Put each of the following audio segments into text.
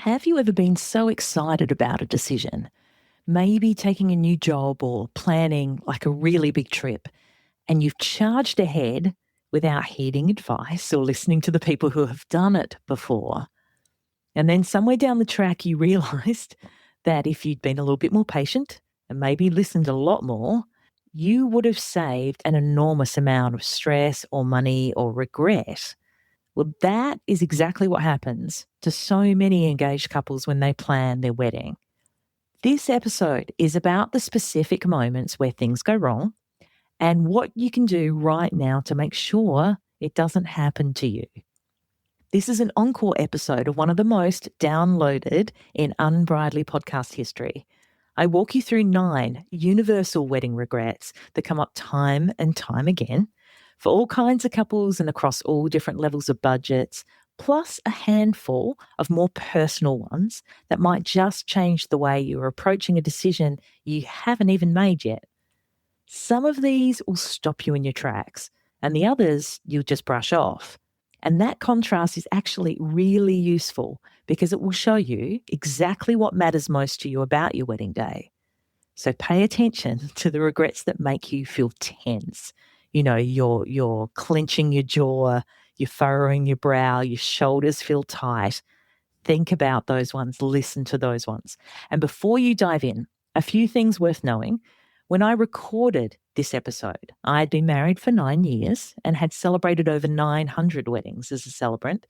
Have you ever been so excited about a decision, maybe taking a new job or planning like a really big trip, and you've charged ahead without heeding advice or listening to the people who have done it before? And then somewhere down the track, you realised that if you'd been a little bit more patient and maybe listened a lot more, you would have saved an enormous amount of stress or money or regret. Well, that is exactly what happens to so many engaged couples when they plan their wedding. This episode is about the specific moments where things go wrong and what you can do right now to make sure it doesn't happen to you. This is an encore episode of one of the most downloaded in Unbridely podcast history. I walk you through 9 universal wedding regrets that come up time and time again for all kinds of couples and across all different levels of budgets, plus a handful of more personal ones that might just change the way you're approaching a decision you haven't even made yet. Some of these will stop you in your tracks, and the others you'll just brush off. And that contrast is actually really useful because it will show you exactly what matters most to you about your wedding day. So pay attention to the regrets that make you feel tense. You know, you're clenching your jaw, you're furrowing your brow, your shoulders feel tight. Think about those ones, listen to those ones. And before you dive in, a few things worth knowing. When I recorded this episode, I had been married for 9 years and had celebrated over 900 weddings as a celebrant.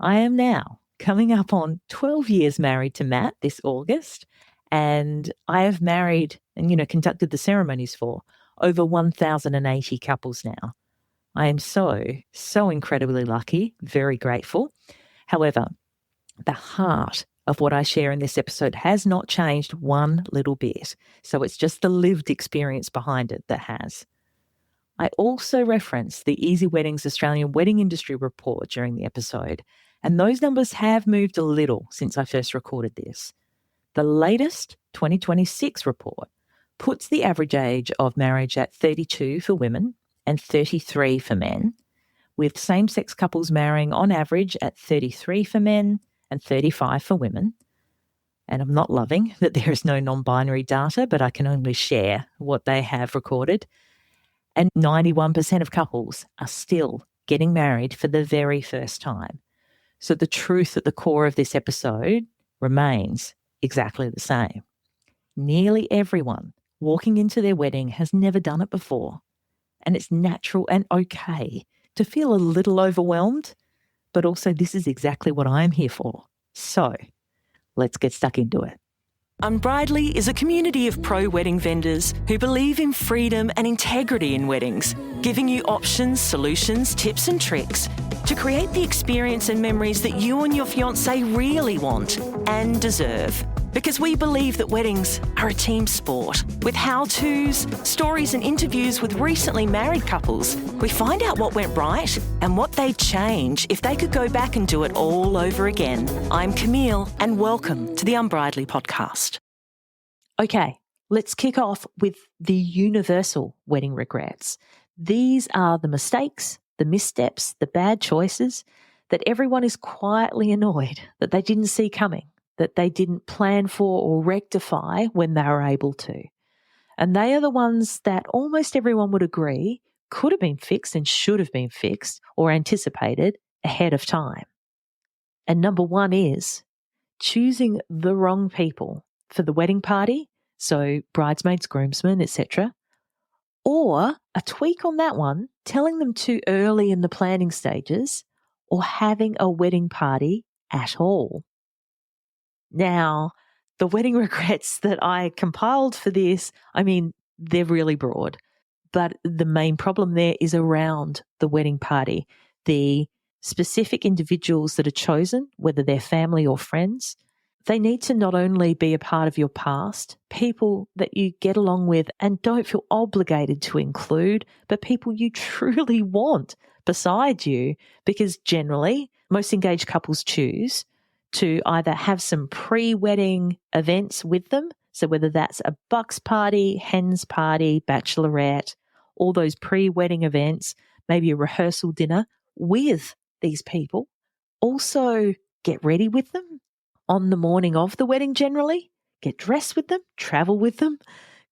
I am now coming up on 12 years married to Matt this August, and I have married and, conducted the ceremonies for over 1,080 couples now. I am so incredibly lucky, very grateful. However, the heart of what I share in this episode has not changed one little bit. So it's just the lived experience behind it that has. I also referenced the Easy Weddings Australian Wedding Industry Report during the episode, and those numbers have moved a little since I first recorded this. The latest 2026 report puts the average age of marriage at 32 for women and 33 for men, with same-sex couples marrying on average at 33 for men and 35 for women. And I'm not loving that there is no non-binary data, but I can only share what they have recorded. And 91% of couples are still getting married for the very first time. So the truth at the core of this episode remains exactly the same. Nearly everyone walking into their wedding has never done it before. And it's natural and okay to feel a little overwhelmed, but also this is exactly what I'm here for. So let's get stuck into it. Unbridely is a community of pro-wedding vendors who believe in freedom and integrity in weddings, giving you options, solutions, tips and tricks to create the experience and memories that you and your fiancé really want and deserve. Because we believe that weddings are a team sport. With how-tos, stories and interviews with recently married couples, we find out what went right and what they'd change if they could go back and do it all over again. I'm Camille, and welcome to the Unbridely podcast. Okay, let's kick off with the universal wedding regrets. These are the mistakes, the missteps, the bad choices that everyone is quietly annoyed that they didn't see coming, that they didn't plan for or rectify when they were able to. And they are the ones that almost everyone would agree could have been fixed and should have been fixed or anticipated ahead of time. And number 1 is choosing the wrong people for the wedding party, so bridesmaids, groomsmen, etc. Or a tweak on that one, telling them too early in the planning stages or having a wedding party at all. Now, the wedding regrets that I compiled for this, they're really broad, but the main problem there is around the wedding party, the specific individuals that are chosen, whether they're family or friends. They need to not only be a part of your past, people that you get along with and don't feel obligated to include, but people you truly want beside you, because generally most engaged couples choose to either have some pre-wedding events with them, so whether that's a bucks party, hens party, bachelorette, all those pre-wedding events, maybe a rehearsal dinner with these people, also get ready with them on the morning of the wedding generally, get dressed with them, travel with them,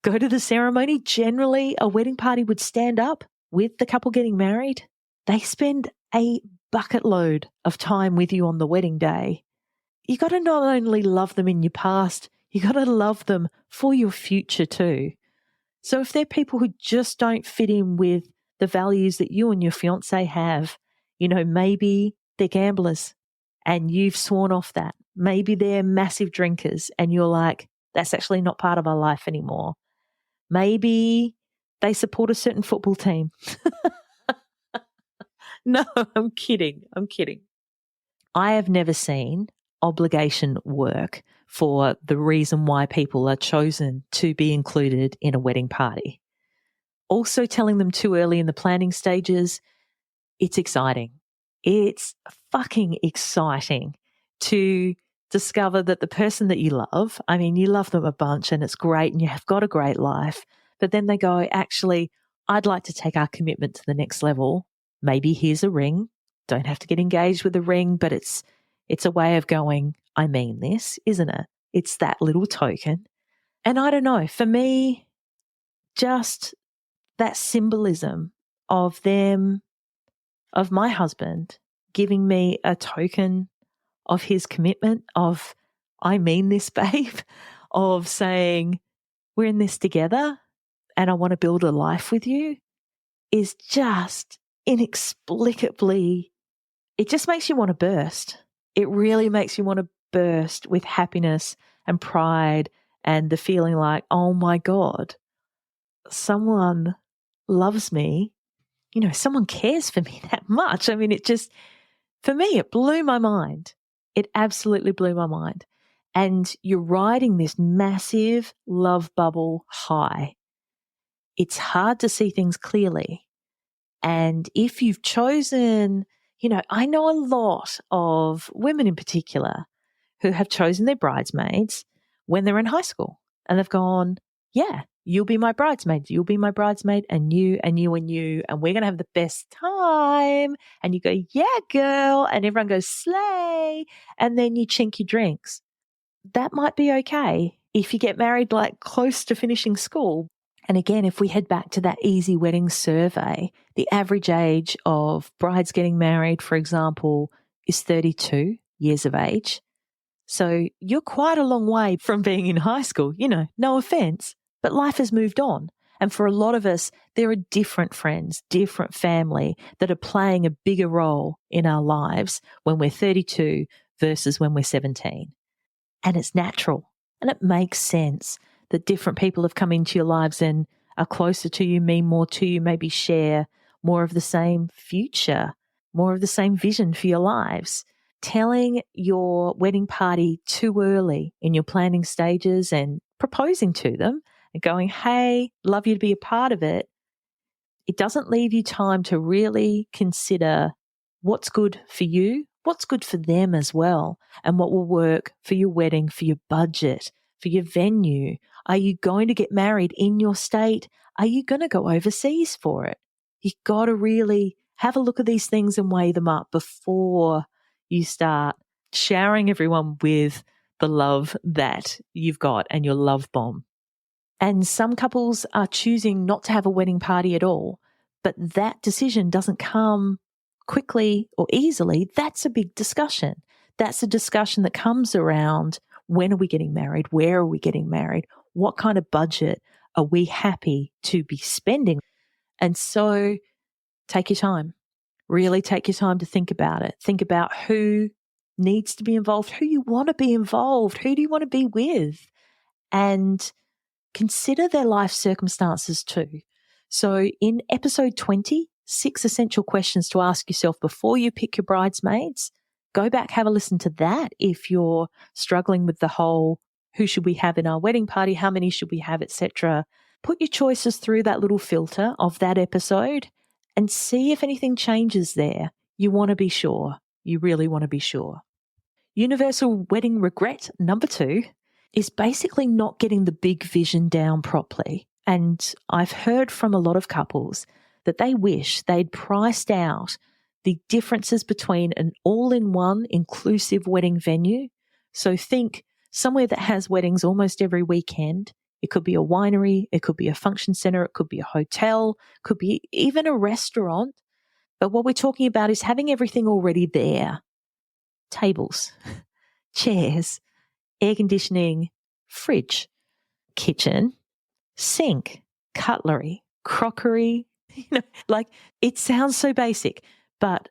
go to the ceremony. Generally, a wedding party would stand up with the couple getting married. They spend a bucket load of time with you on the wedding day. You got to not only love them in your past, you got to love them for your future too. So if they're people who just don't fit in with the values that you and your fiance have, maybe they're gamblers and you've sworn off that. Maybe they're massive drinkers and you're like, that's actually not part of our life anymore. Maybe they support a certain football team. No, I'm kidding. I have never seen obligation work for the reason why people are chosen to be included in a wedding party. Also telling them too early in the planning stages, it's exciting. It's fucking exciting to discover that the person that you love, you love them a bunch and it's great and you have got a great life, but then they go, actually, I'd like to take our commitment to the next level. Maybe here's a ring. Don't have to get engaged with a ring, but it's a way of going, I mean this, isn't it? It's that little token. And I don't know, for me, just that symbolism of them, of my husband giving me a token of his commitment, of I mean this, babe, of saying we're in this together and I want to build a life with you, is just inexplicably, it just makes you want to burst. It really makes you want to burst with happiness and pride and the feeling like, oh my God, someone loves me. Someone cares for me that much. It just, for me, it blew my mind. It absolutely blew my mind. And you're riding this massive love bubble high. It's hard to see things clearly. And if you've chosen, I know a lot of women in particular who have chosen their bridesmaids when they're in high school and they've gone, yeah, you'll be my bridesmaid, you'll be my bridesmaid, and you and you and you, and we're going to have the best time. And you go, yeah, girl. And everyone goes, slay. And then you chink your drinks. That might be okay if you get married like close to finishing school. And again, if we head back to that Easy Wedding survey, the average age of brides getting married, for example, is 32 years of age. So you're quite a long way from being in high school, no offense, but life has moved on. And for a lot of us, there are different friends, different family that are playing a bigger role in our lives when we're 32 versus when we're 17. And it's natural and it makes sense that different people have come into your lives and are closer to you, mean more to you, maybe share more of the same future, more of the same vision for your lives. Telling your wedding party too early in your planning stages and proposing to them and going, hey, love you to be a part of it, it doesn't leave you time to really consider what's good for you, what's good for them as well, and what will work for your wedding, for your budget, for your venue. Are you going to get married in your state? Are you going to go overseas for it? You've got to really have a look at these things and weigh them up before you start showering everyone with the love that you've got and your love bomb. And some couples are choosing not to have a wedding party at all, but that decision doesn't come quickly or easily. That's a big discussion. That's a discussion that comes around, when are we getting married? Where are we getting married? What kind of budget are we happy to be spending? And so take your time. Really take your time to think about it. Think about who needs to be involved, who you want to be involved, who do you want to be with, and consider their life circumstances too. So in episode 20, 6 essential questions to ask yourself before you pick your bridesmaids, go back, have a listen to that if you're struggling with the whole, who should we have in our wedding party, how many should we have, etc. Put your choices through that little filter of that episode and see if anything changes there. You want to be sure. You really want to be sure. Universal wedding regret number 2 is basically not getting the big vision down properly. And I've heard from a lot of couples that they wish they'd priced out the differences between an all-in-one inclusive wedding venue So think somewhere that has weddings almost every weekend. It could be a winery, it could be a function center, it could be a hotel, could be even a restaurant. But what we're talking about is having everything already there. Tables, chairs, air conditioning, fridge, kitchen, sink, cutlery, crockery. Like it sounds so basic, but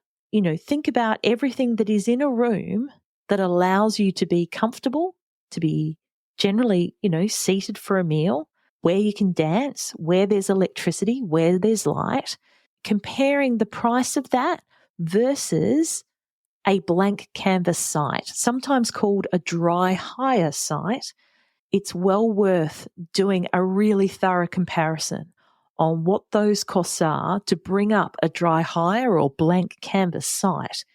think about everything that is in a room that allows you to be comfortable, to be generally, seated for a meal, where you can dance, where there's electricity, where there's light, comparing the price of that versus a blank canvas site, sometimes called a dry hire site. It's well worth doing a really thorough comparison on what those costs are to bring up a dry hire or blank canvas site.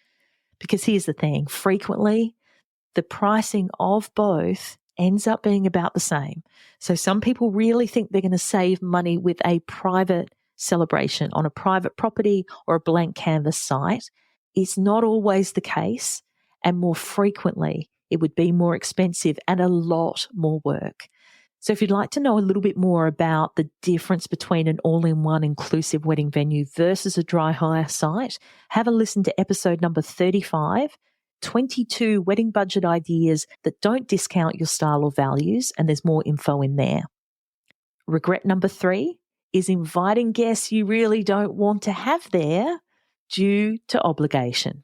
Because here's the thing, frequently the pricing of both ends up being about the same. So some people really think they're going to save money with a private celebration on a private property or a blank canvas site. It's not always the case, and more frequently it would be more expensive and a lot more work. So if you'd like to know a little bit more about the difference between an all-in-one inclusive wedding venue versus a dry hire site, have a listen to episode number 35, 22 wedding budget ideas that don't discount your style or values, and there's more info in there. Regret number 3 is inviting guests you really don't want to have there due to obligation.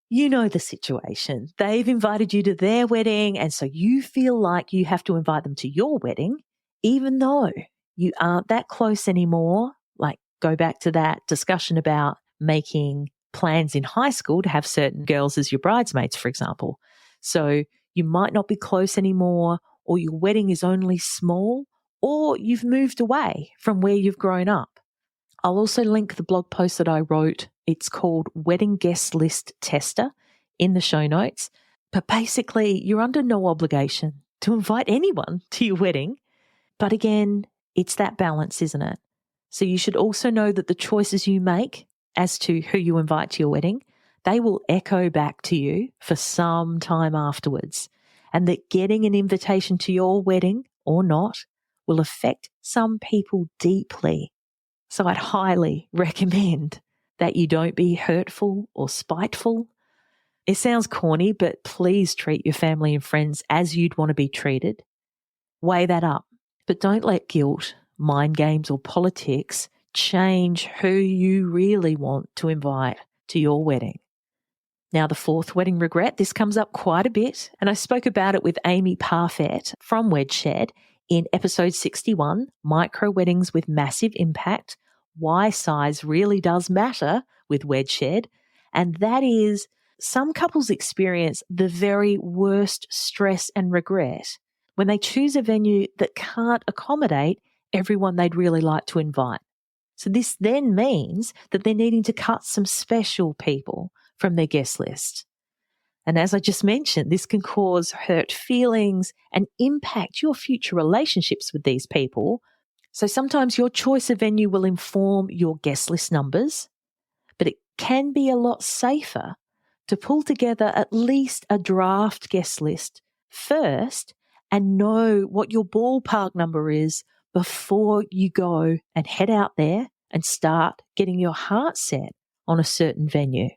You know the situation. They've invited you to their wedding, and so you feel like you have to invite them to your wedding, even though you aren't that close anymore. Like, go back to that discussion about making plans in high school to have certain girls as your bridesmaids, for example. So you might not be close anymore, or your wedding is only small, or you've moved away from where you've grown up. I'll also link the blog post that I wrote. It's called Wedding Guest List Tester in the show notes. But basically, you're under no obligation to invite anyone to your wedding. But again, it's that balance, isn't it? So you should also know that the choices you make as to who you invite to your wedding, they will echo back to you for some time afterwards. And that getting an invitation to your wedding or not will affect some people deeply. So I'd highly recommend that you don't be hurtful or spiteful. It sounds corny, but please treat your family and friends as you'd want to be treated. Weigh that up, but don't let guilt, mind games, or politics change who you really want to invite to your wedding. Now, the 4th wedding regret, this comes up quite a bit, and I spoke about it with Amy Parfett from Wedshed in episode 61, Micro Weddings with Massive Impact, Why Size Really Does Matter with Wedshed, and that is some couples experience the very worst stress and regret when they choose a venue that can't accommodate everyone they'd really like to invite. So this then means that they're needing to cut some special people from their guest list. And as I just mentioned, this can cause hurt feelings and impact your future relationships with these people. So sometimes your choice of venue will inform your guest list numbers, but it can be a lot safer to pull together at least a draft guest list first and know what your ballpark number is before you go and head out there and start getting your heart set on a certain venue.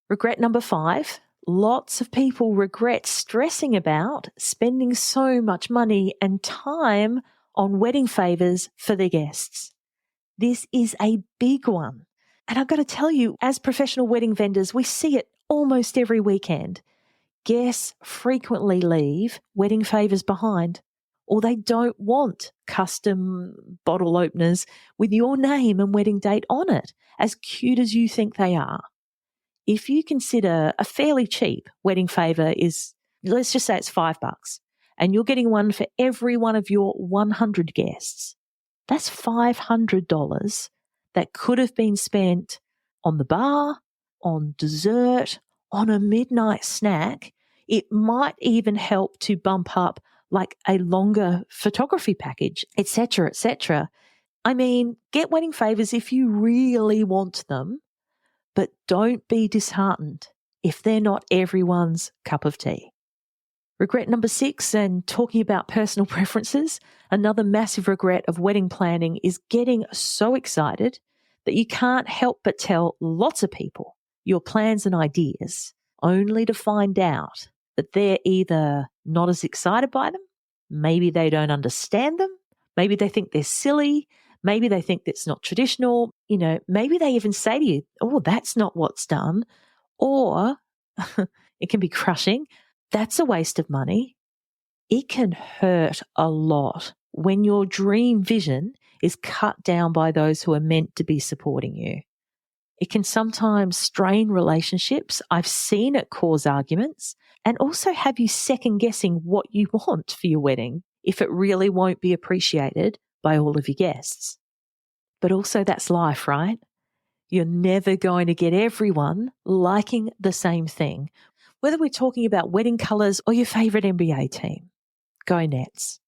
Regret number 5, lots of people regret stressing about spending so much money and time on wedding favors for their guests. This is a big one. And I've got to tell you, as professional wedding vendors, we see it almost every weekend. Guests frequently leave wedding favors behind, or they don't want custom bottle openers with your name and wedding date on it, as cute as you think they are. If you consider a fairly cheap wedding favor is, let's just say it's $5, and you're getting one for every one of your 100 guests, that's $500 that could have been spent on the bar, on dessert, on a midnight snack. It might even help to bump up like a longer photography package, etc., etc. I mean, get wedding favors if you really want them, but don't be disheartened if they're not everyone's cup of tea. Regret number 6, and talking about personal preferences, another massive regret of wedding planning is getting so excited that you can't help but tell lots of people your plans and ideas, only to find out that they're either not as excited by them, maybe they don't understand them, maybe they think they're silly, maybe they think that's not traditional, maybe they even say to you, oh, that's not what's done, or it can be crushing. That's a waste of money. It can hurt a lot when your dream vision is cut down by those who are meant to be supporting you. It can sometimes strain relationships. I've seen it cause arguments and also have you second guessing what you want for your wedding if it really won't be appreciated by all of your guests. But also that's life, right? You're never going to get everyone liking the same thing. Whether we're talking about wedding colours or your favourite NBA team, go Nets.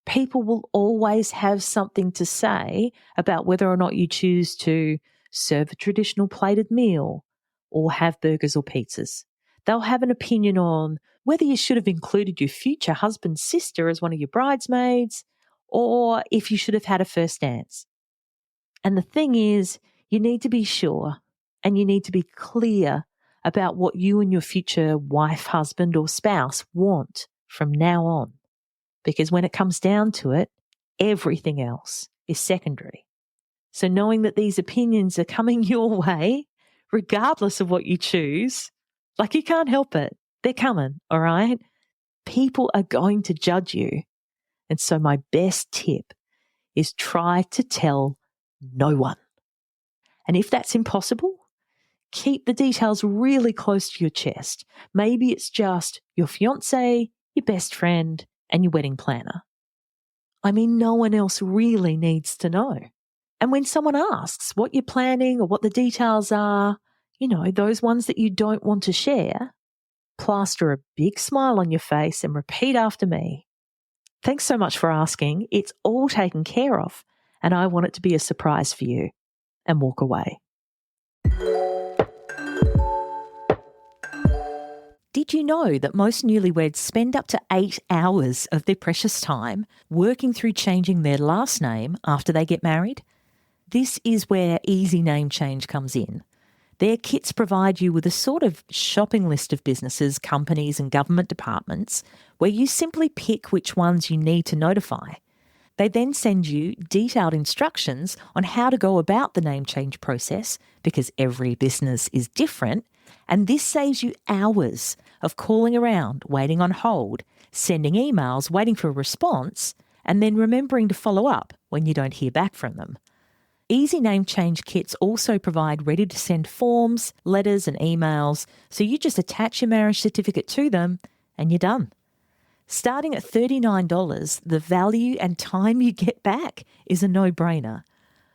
People will always have something to say about whether or not you choose to serve a traditional plated meal or have burgers or pizzas. They'll have an opinion on whether you should have included your future husband's sister as one of your bridesmaids or if you should have had a first dance. And the thing is, you need to be sure and you need to be clear about what you and your future wife, husband, or spouse want from now on. Because when it comes down to it, everything else is secondary. So knowing that these opinions are coming your way, regardless of what you choose, like you can't help it. They're coming, all right? People are going to judge you. And so my best tip is try to tell no one. And if that's impossible, keep the details really close to your chest. Maybe it's just your fiancé, your best friend, and your wedding planner. I mean, no one else really needs to know. And when someone asks what you're planning or what the details are, those ones that you don't want to share, plaster a big smile on your face and repeat after me. Thanks so much for asking. It's all taken care of, and I want it to be a surprise for you. And walk away. Did you know that most newlyweds spend up to 8 hours of their precious time working through changing their last name after they get married? This is where Easy Name Change comes in. Their kits provide you with a sort of shopping list of businesses, companies and government departments where you simply pick which ones you need to notify. They then send you detailed instructions on how to go about the name change process because every business is different, and this saves you hours of calling around, waiting on hold, sending emails, waiting for a response, and then remembering to follow up when you don't hear back from them. Easy Name Change kits also provide ready-to-send forms, letters and emails, so you just attach your marriage certificate to them and you're done. Starting at $39, the value and time you get back is a no-brainer.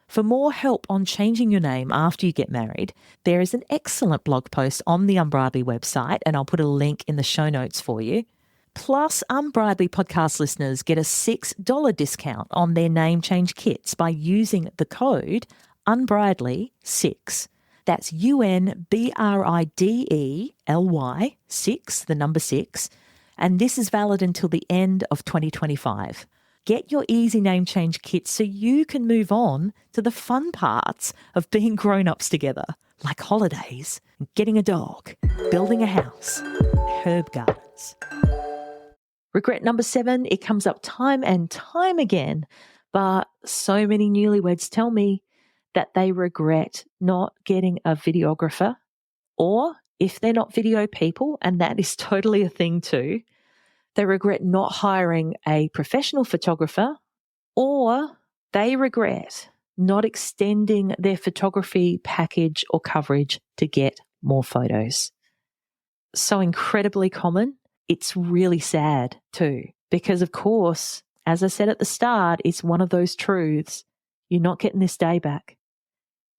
For more help on changing your name after you get married, there is an excellent blog post on the Unbridely website, and I'll put a link in the show notes for you. Plus, Unbridely podcast listeners get a $6 discount on their name change kits by using the code Unbridely6. That's UNBRIDELY 6, the number 6. And this is valid until the end of 2025. Get your Easy Name Change kit so you can move on to the fun parts of being grown-ups together, like holidays, getting a dog, building a house, herb gardens. Regret number 7, it comes up time and time again, but so many newlyweds tell me that they regret not getting a videographer, or if they're not video people, and that is totally a thing too, they regret not hiring a professional photographer, or they regret not extending their photography package or coverage to get more photos. So incredibly common. It's really sad too, because of course, as I said at the start, it's one of those truths. You're not getting this day back.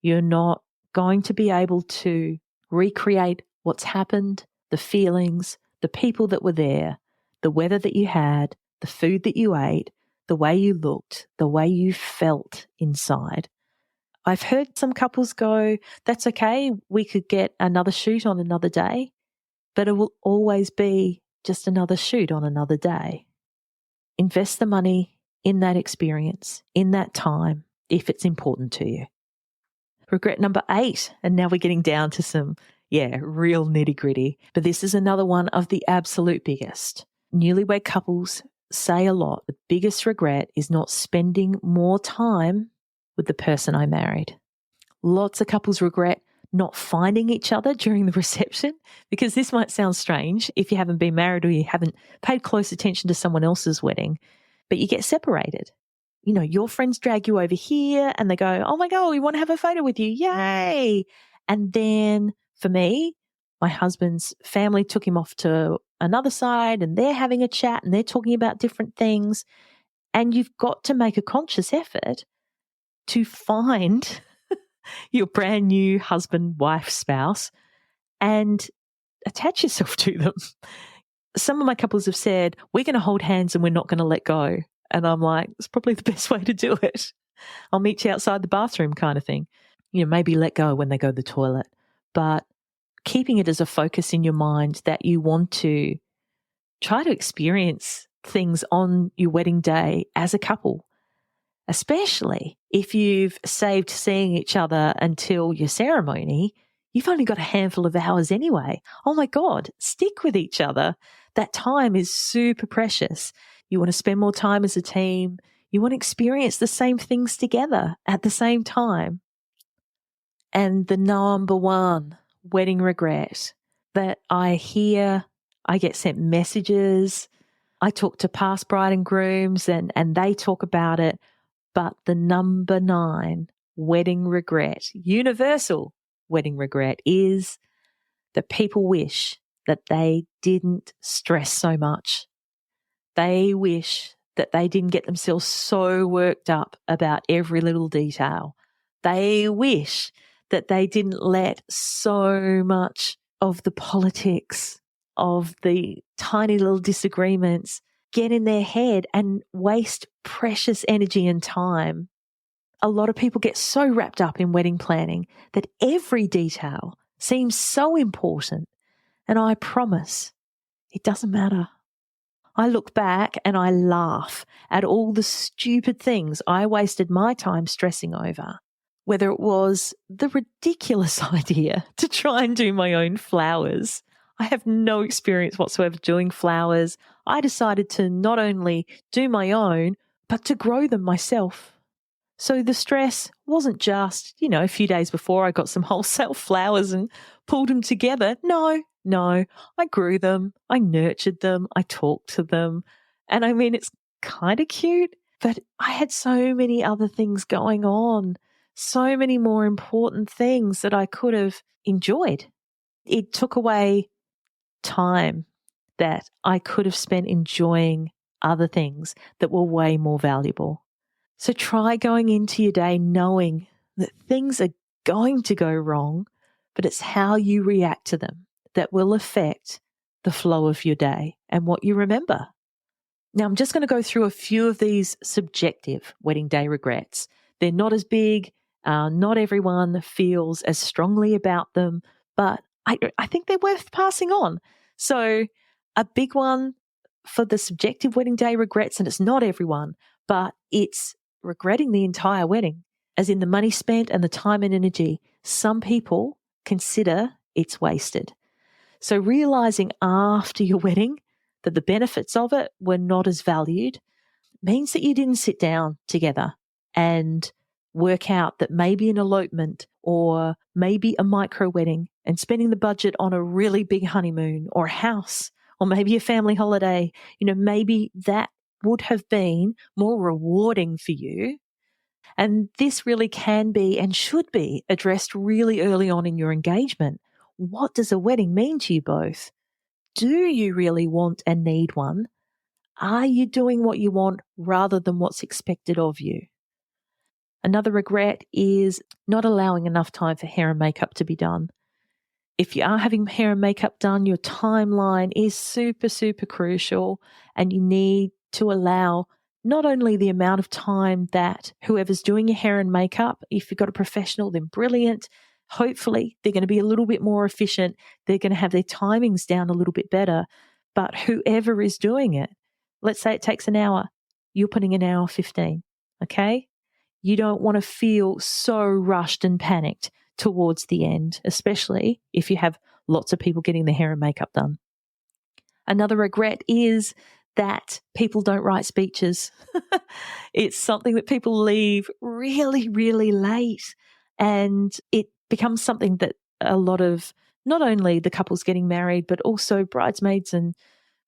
You're not going to be able to recreate what's happened, the feelings, the people that were there, the weather that you had, the food that you ate, the way you looked, the way you felt inside. I've heard some couples go, that's okay, we could get another shoot on another day, but it will always be just another shoot on another day. Invest the money in that experience, in that time, if it's important to you. Regret number 8, and now we're getting down to some, real nitty-gritty, but this is another one of the absolute biggest. Newlywed couples say a lot, the biggest regret is not spending more time with the person I married. Lots of couples regret not finding each other during the reception, because this might sound strange if you haven't been married or you haven't paid close attention to someone else's wedding, but you get separated. You know, your friends drag you over here and they go, oh my God, we want to have a photo with you. Yay. And then for me, my husband's family took him off to another side and they're having a chat and they're talking about different things. And you've got to make a conscious effort to find your brand new husband, wife, spouse and attach yourself to them. Some of my couples have said, we're going to hold hands and we're not going to let go. And I'm like, it's probably the best way to do it. I'll meet you outside the bathroom kind of thing. You know, maybe let go when they go to the toilet. But keeping it as a focus in your mind that you want to try to experience things on your wedding day as a couple, especially if you've saved seeing each other until your ceremony. You've only got a handful of hours anyway. Oh my God, stick with each other. That time is super precious. You want to spend more time as a team. You want to experience the same things together at the same time. And the number one wedding regret that I hear, I get sent messages, I talk to past bride and grooms and they talk about it. But the number 9 wedding regret, universal wedding regret, is that people wish that they didn't stress so much. They wish that they didn't get themselves so worked up about every little detail. They wish that they didn't let so much of the politics, of the tiny little disagreements get in their head and waste precious energy and time. A lot of people get so wrapped up in wedding planning that every detail seems so important. And I promise it doesn't matter. I look back and I laugh at all the stupid things I wasted my time stressing over, whether it was the ridiculous idea to try and do my own flowers. I have no experience whatsoever doing flowers. I decided to not only do my own, but to grow them myself. So the stress wasn't just, a few days before I got some wholesale flowers and pulled them together. No, I grew them, I nurtured them, I talked to them. And I mean, it's kind of cute, but I had so many other things going on, so many more important things that I could have enjoyed. It took away time that I could have spent enjoying other things that were way more valuable. So try going into your day knowing that things are going to go wrong, but it's how you react to them that will affect the flow of your day and what you remember. Now, I'm just going to go through a few of these subjective wedding day regrets. They're not as big. Not everyone feels as strongly about them, but I think they're worth passing on. So a big one for the subjective wedding day regrets, and it's not everyone, but it's regretting the entire wedding, as in the money spent and the time and energy. Some people consider it's wasted. So realizing after your wedding that the benefits of it were not as valued means that you didn't sit down together and work out that maybe an elopement or maybe a micro wedding and spending the budget on a really big honeymoon or a house or maybe a family holiday, maybe that would have been more rewarding for you. And this really can be and should be addressed really early on in your engagement. What does a wedding mean to you both? Do you really want and need one? Are you doing what you want rather than what's expected of you? Another regret is not allowing enough time for hair and makeup to be done. If you are having hair and makeup done, your timeline is super, super crucial, and you need to allow not only the amount of time that whoever's doing your hair and makeup, if you've got a professional, then brilliant. Hopefully, they're going to be a little bit more efficient. They're going to have their timings down a little bit better. But whoever is doing it, let's say it takes an hour, you're putting an hour 15, okay? You don't want to feel so rushed and panicked towards the end, especially if you have lots of people getting their hair and makeup done. Another regret is that people don't write speeches. It's something that people leave really, really late. And it becomes something that a lot of not only the couples getting married, but also bridesmaids and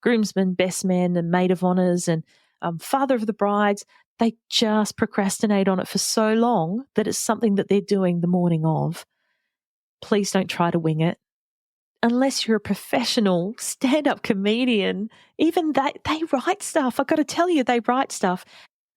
groomsmen, best men and maid of honours and father of the brides, they just procrastinate on it for so long that it's something that they're doing the morning of. Please don't try to wing it. Unless you're a professional stand-up comedian, even they write stuff. I've got to tell you, they write stuff.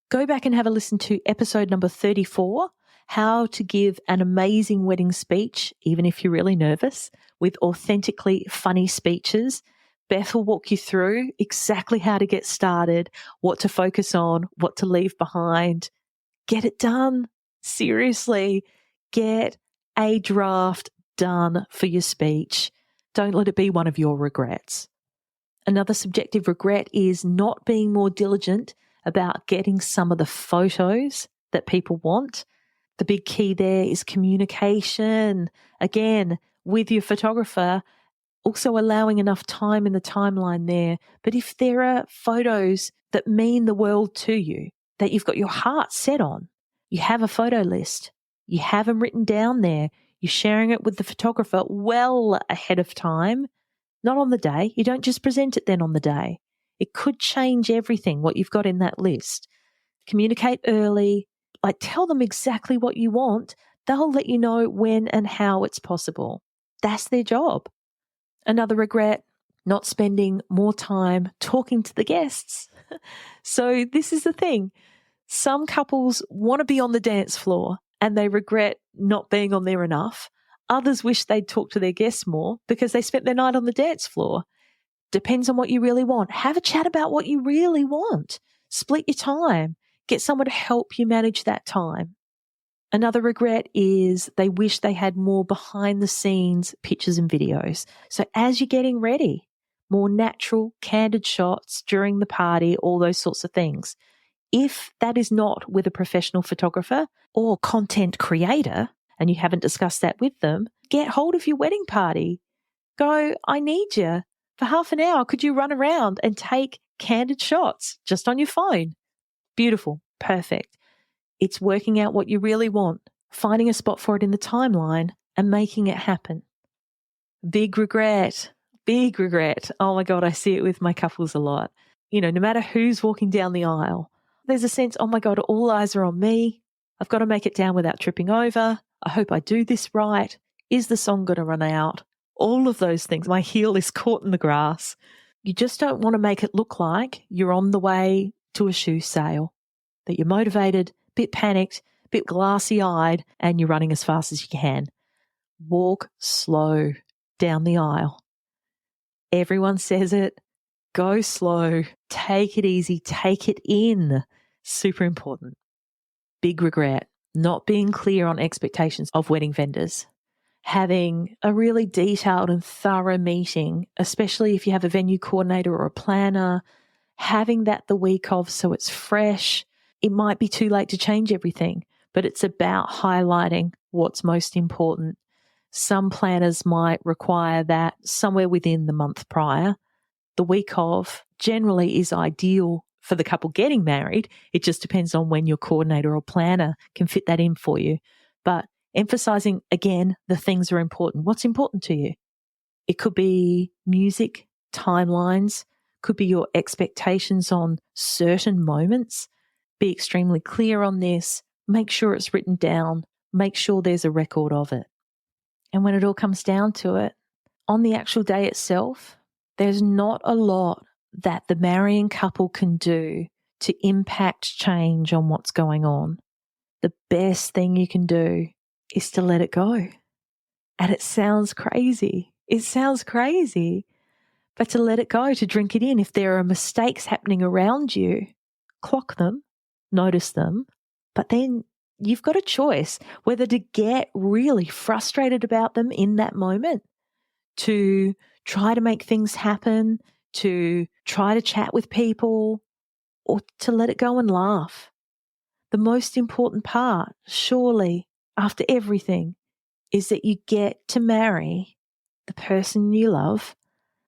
Go back and have a listen to episode number 34, How to Give an Amazing Wedding Speech, even if you're really nervous, with authentically funny speeches. Beth will walk you through exactly how to get started, what to focus on, what to leave behind. Get it done. Seriously, get a draft done for your speech. Don't let it be one of your regrets. Another subjective regret is not being more diligent about getting some of the photos that people want. The big key there is communication. Again, with your photographer, also allowing enough time in the timeline there. But if there are photos that mean the world to you, that you've got your heart set on, you have a photo list, you have them written down there, you're sharing it with the photographer well ahead of time, not on the day. You don't just present it then on the day. It could change everything, what you've got in that list. Communicate early, like tell them exactly what you want. They'll let you know when and how it's possible. That's their job. Another regret, not spending more time talking to the guests. So this is the thing. Some couples want to be on the dance floor and they regret not being on there enough. Others wish they'd talk to their guests more because they spent their night on the dance floor. Depends on what you really want. Have a chat about what you really want. Split your time. Get someone to help you manage that time. Another regret is they wish they had more behind the scenes pictures and videos. So as you're getting ready, more natural, candid shots during the party, all those sorts of things. If that is not with a professional photographer or content creator, and you haven't discussed that with them, get hold of your wedding party. Go, I need you for half an hour. Could you run around and take candid shots just on your phone? Beautiful. Perfect. It's working out what you really want, finding a spot for it in the timeline and making it happen. Big regret. Big regret. Oh my God, I see it with my couples a lot. No matter who's walking down the aisle, there's a sense, oh my God, all eyes are on me. I've got to make it down without tripping over. I hope I do this right. Is the song going to run out? All of those things. My heel is caught in the grass. You just don't want to make it look like you're on the way to a shoe sale, that you're motivated, bit panicked, bit glassy-eyed, and you're running as fast as you can. Walk slow down the aisle. Everyone says it. Go slow. Take it easy. Take it in. Super important. Big regret. Not being clear on expectations of wedding vendors. Having a really detailed and thorough meeting, especially if you have a venue coordinator or a planner, having that the week of so it's fresh. It might be too late to change everything, but it's about highlighting what's most important. Some planners might require that somewhere within the month prior. The week of generally is ideal for the couple getting married. It just depends on when your coordinator or planner can fit that in for you. But emphasizing, again, the things are important. What's important to you? It could be music, timelines, could be your expectations on certain moments. Be extremely clear on this. Make sure it's written down. Make sure there's a record of it. And when it all comes down to it, on the actual day itself, there's not a lot that the marrying couple can do to impact change on what's going on. The best thing you can do is to let it go. And it sounds crazy. It sounds crazy. But to let it go, to drink it in. If there are mistakes happening around you, clock them, notice them, but then you've got a choice whether to get really frustrated about them in that moment, to try to make things happen, to try to chat with people, or to let it go and laugh. The most important part, surely, after everything, is that you get to marry the person you love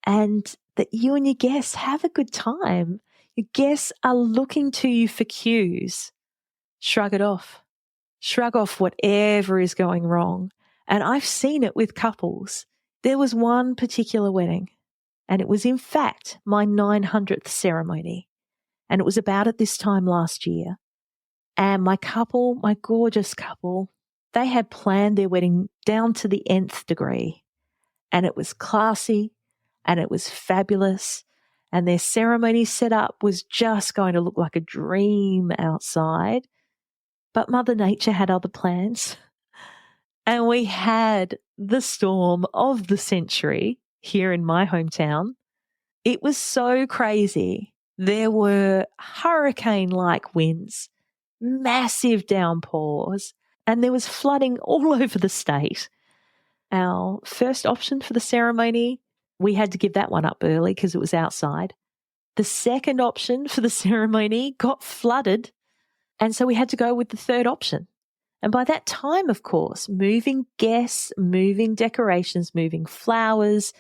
and that you and your guests have a good time. Your guests are looking to you for cues. Shrug it off. Shrug off whatever is going wrong. And I've seen it with couples. There was one particular wedding, and it was in fact my 900th ceremony. And it was about at this time last year. And my couple, my gorgeous couple, they had planned their wedding down to the nth degree. And it was classy and it was fabulous. And their ceremony setup was just going to look like a dream outside. But Mother Nature had other plans. And we had the storm of the century here in my hometown. It was so crazy. There were hurricane-like winds, massive downpours, and there was flooding all over the state. Our first option for the ceremony, we had to give that one up early because it was outside. The second option for the ceremony got flooded, and so we had to go with the third option. And by that time, of course, moving guests, moving decorations, moving flowers,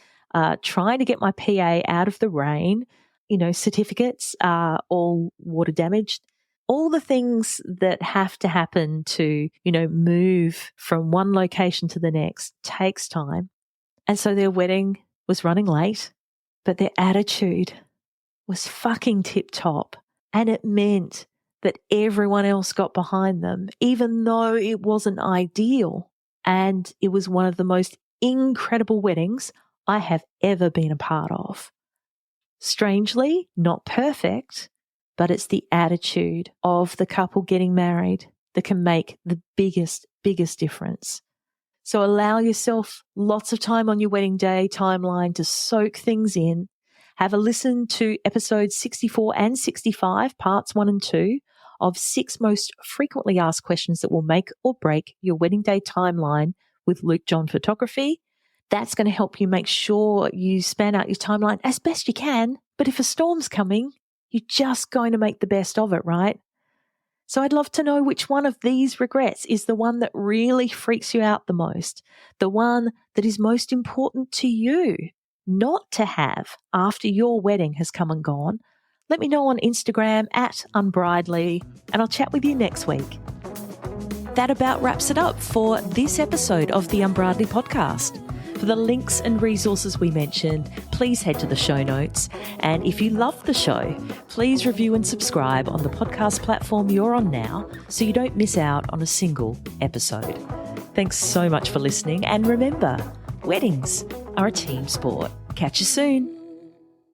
trying to get my PA out of the rain, certificates are all water damaged. All the things that have to happen to, move from one location to the next takes time. And so their wedding was running late, but their attitude was fucking tip top. And it meant that everyone else got behind them, even though it wasn't ideal. And it was one of the most incredible weddings I have ever been a part of. Strangely, not perfect, but it's the attitude of the couple getting married that can make the biggest difference. So allow yourself lots of time on your wedding day timeline to soak things in. Have a listen to episodes 64 and 65, parts 1 and 2, of 6 most frequently asked questions that will make or break your wedding day timeline with Luke John Photography. That's going to help you make sure you span out your timeline as best you can. But if a storm's coming, you're just going to make the best of it, right? So I'd love to know which one of these regrets is the one that really freaks you out the most, the one that is most important to you not to have after your wedding has come and gone. Let me know on Instagram @Unbridely, and I'll chat with you next week. That about wraps it up for this episode of the Unbridely podcast. For the links and resources we mentioned, please head to the show notes. And if you love the show, please review and subscribe on the podcast platform you're on now so you don't miss out on a single episode. Thanks so much for listening. And remember, weddings are a team sport. Catch you soon.